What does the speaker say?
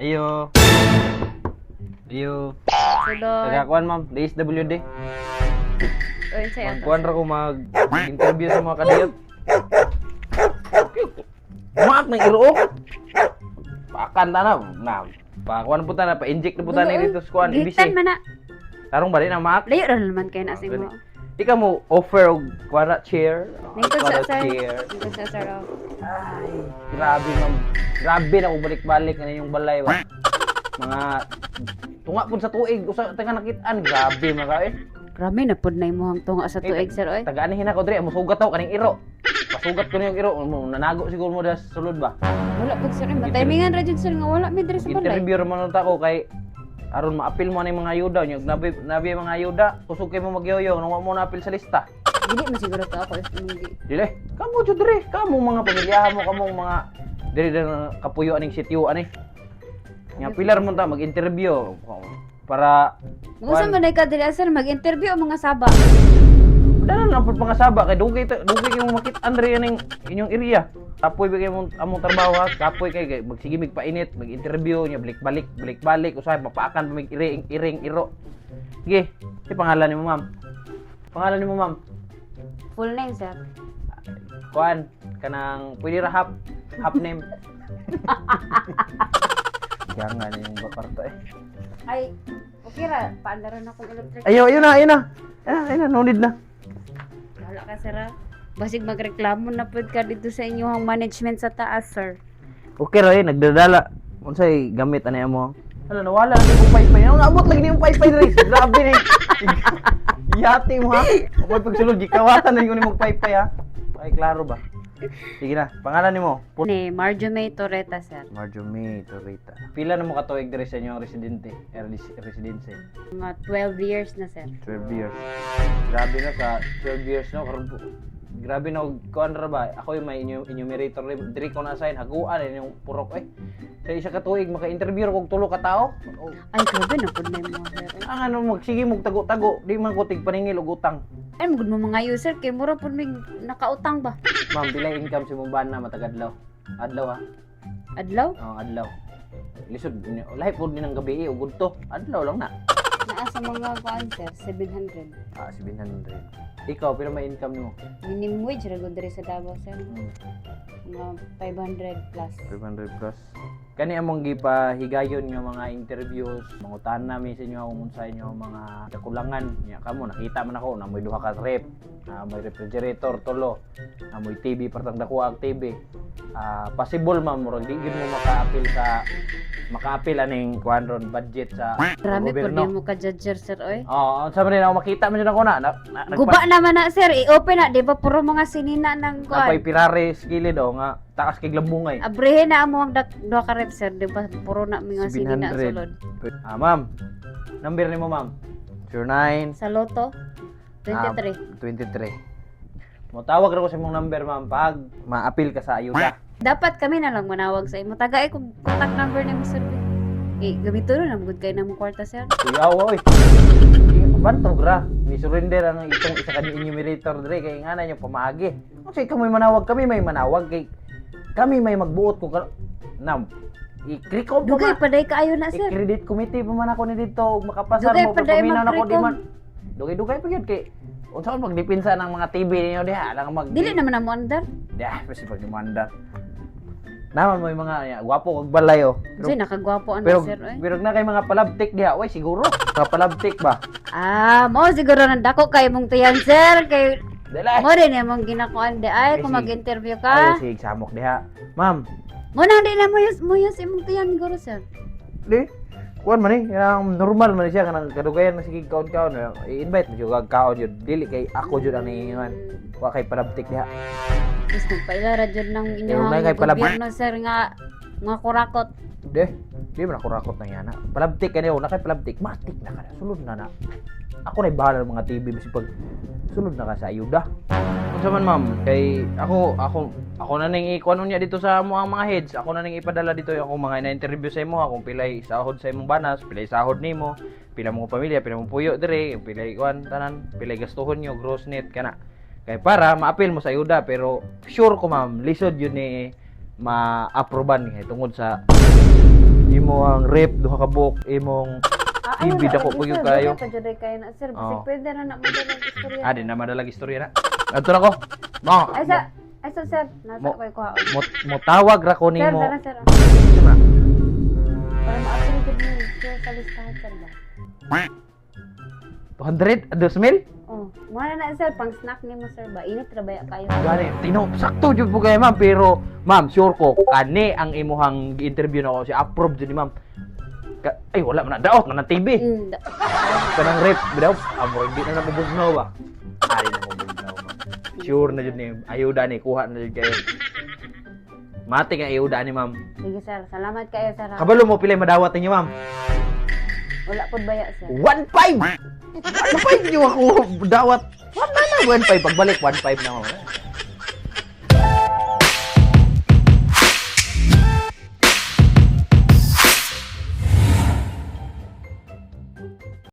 Ayo. Ayo. Sulod. Nagakuan ma'am, DSWD. Oy, saya Magkuan ra ko mag-interview sa mga kadiyot. Maak ng iro. Pakan ta na. Pakuan po ta na, pa-inject na po ta na dito sa kuan, ibisi. Gitan man na. Tarong ba rin ang maak? Layo ra naman kay na sing mo. Ikaw mo offer og kuan na chair. Ningkod sa Kuan na sir. chair. Ningkod sa sir. Ay, grabe ma'am. Grabe na ko balik-balik na yung balay ba. Mga tunga pun sa tuig usa tanga nakitaan, grabe mga kae. Grabe na pud na imong tunga sa tuig sir oy. Taga-anihin ako diri, musugat ako kaning iro. Pasugat ko na yung iro, nanago siguro mo das sulod ba. Wala pud sir, matimingan ra jud sir nga wala mi diri sa balay. Interview ra man ta ko kay aron maapil mo ni mga ayuda, yung nabi mga ayuda, kusog kay mo magyoyo, nung mo na apil sa lista. Dili man siguro to ako hindi. Dili, kamo jud diri, kamo mga pamilyahan mo, kamo mga diri na kapuyo aning sityo ani. Nga pilar mo ta mag-interview para Musa man ka diri sir mag-interview ang mga saba. dala na pud pangasaba kay dugay kay mo makit-an diri aning inyong area. Kapoy bigay mo among trabaho ha, kapoy kay magsige painit, mag-interview nya balik-balik usay mapaakan mig iring iro. Sige, si pangalan nimo ma'am. Pangalan nimo ma'am? Full name sir. Kuan kanang pwede ra half name. Kaya nga na yung bakarta eh. Ay, okay ra, paandaran ako electric. Ayun na, no need na. Wala ka sir. Basig magreklamo na pud ka dito sa inyong management sa taas sir. Okay ra nagdadala. Unsay gamit ani mo? Ano nawala na yung paypay. Ano naabot lagi ni yung paypay diri. Grabe ni. Yati mo ha. Oy pagsulod gikawatan na yung imong paypay ha. Ay klaro ba? Sige na, pangalan nimo? Ni Marjomay Torreta sir. Marjomy Torreta. Pila na mo katuig diri sa inyong residency? Mga 12 years na sir. 12 years. Grabe na sa 12 years no karon grabe na kuan ra ba? Ako yung may enumerator diri ko na assign haguan yung purok sa isa ka tuig maka-interview kog tulo ka tao. Ay, grabe na pud na mo sir. Ang ano magsige mog tago-tago, di man ko tig paningil og utang. Ay, magud mo mga user kay mura pud mig nakautang ba? Ma'am, bilay income si mong bana matagadlaw. Adlaw ha. Adlaw? Adlaw. Lisod lahi pud ni nang gabi ug udto. Adlaw lang na. Naa sa mga kuan sir, 700. 700. Ikaw pero may income nimo. Minimum wage ra gud diri sa Davao sir. Mga 500 plus. 500 plus. Kani among gipahigayon nga mga interviews, mangutan namin sa inyo kung unsa inyo mga kakulangan. Nya kamo nakita man ako na may duha ka rep, may refrigerator tulo, may TV partang dako ang TV. Possible ma'am murag di gyud mo maka-appeal aning kuan ron budget sa Grabe pud gobyerno. mo ka judger sir oy. Oo, sa man din ako makita man jud ako na. Guba naman na sir, i-open na di ba puro mga sinina ng Napay kuan. pirare skilid nga taas kay lambungay. Abrihin na amo ang duha ka rep sir, di ba puro na mga sinina 700. sulod. Ma'am. Number nimo ma'am. 09 Sa loto 23. 23. Motawag ra ko sa imong number ma'am pag ma-appeal ka sa ayuda. Dapat kami na lang manawag sa imo. Tagay kung contact number nimo sir. Gamito na gud kay namo kwarta sir. Kuya oy. Bantog ra. Ni surrender ang itong isa ka enumerator dire kay ngana niyo pamaagi. Kasi kami manawag kami may manawag kay kami may magbuot ko nam. I-click off Dugay paday kaayo na sir. I-credit committee pa man ako ni dito ug makapasar Dugay mo pa day paminaw na ko di mag-recom. man. Dugay pa gyud kay unsa man magdipinsa ng mga TV ninyo diha lang mag Dili naman na mo andar. Dah, pasti pag demandar. Naman mo yung mga gwapo kag balay oh. Kasi nakagwapo ano Pero sir oy. pero na kay mga palabtik diha, oy siguro. Mga palabtik ba? Mo siguro nandako kay mong tiyan sir kay Dala. mo rin yung ginakuan di ay kung Ay, mag-interview Ay, ka. sig samok diha. Ma'am, Mo na di na mo yung imong tiyan siguro sir. di kuan man yang normal man siya kanang kadugayan na sige kaon-kaon. I-invite mo jud kag kaon jud. Dili kay ako jud ang niingon. Wa kay palabtik diha. Is magpailara jud ng Pero may kay inyong gobyerno sir nga kurakot. Di man ako rakot na yan. Palabtik ka niyo, na kay palabtik, matik na ka na. Sulod na na. Ako na bahala ng mga TV basi pag sulod na ka sa ayuda. Kung man ma'am, kay ako na ning ikuan niya dito sa mo ang mga heads. Ako na ning ipadala dito yung akong mga na-interview sa imo, akong pilay sahod sa imong banas, pilay sahod nimo, pila mo pamilya, pila mo puyo dire, pilay kuan tanan, pilay gastuhon nyo, gross net kana. Kay para ma-appeal mo sa ayuda pero sure ko ma'am, lisod yun ni ma-aproban tungod sa imong rep duha ka book, imong TV dako po yung kayo. Pajuday kayo na sir. Basta Oo. pwede na madala ang istorya. Ah, di na madalag istorya na. Adto na ko. Mo. Ay sa sir, nasa Mo- ko ko. Mo tawag ra ko Sir, nimo. dala sir. Sige na. Para ma-upload mo sir sa listahan sir ba? 200? 2,000? Oh, muna na sir, pang snack nimo sir ba? Init ra ba kayo? Gani, sakto jud po kayo ma'am, pero ma'am, sure ko kani ang imuhang gi-interview nako si approve jud ni ma'am. Ay wala man na daot man TV. Kanang rep, bidaw, amo hindi na nabubugnaw ba. Ari na mabugnaw ma'am. Sure na jud ni ayuda ni kuha na jud kayo. Mati nga ayuda ni ma'am. Sige sir, salamat kayo sir. Kabalo mo pila madawat ninyo ma'am. Wala pod baya sir. 1.5. 1.5 niyo ako dawat. Wala na 1.5 pagbalik 1.5 na ma'am.